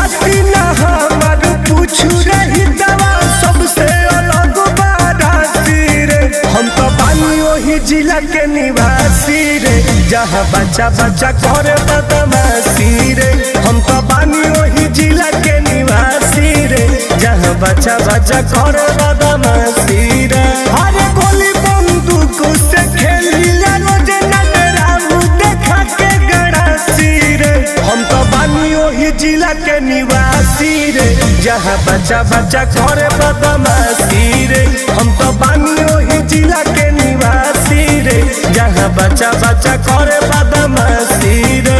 जाती ना हमार पूछू रही दवा सबसे अलग बाराती रे। हम तो बानी वही जिला के निवासी रे, जहाँ बच्चा बच्चा करे बदमाशी रे। हम तो बानी वही जिला के निवासी रे, जहाँ बच्चा बच्चा करे बदमाशी रे। अरे गोली बंदूक से खेली रोज नटराऊ देखा के गड़ासी रे। हम तो बानी वही जिला के निवासी रे, जहाँ बच्चा बच्चा करे बदमाशी रे। हम तो बानी वही जिला के निवासी रे, जहाँ बच्चा बच्चा करे बदमाशी रे।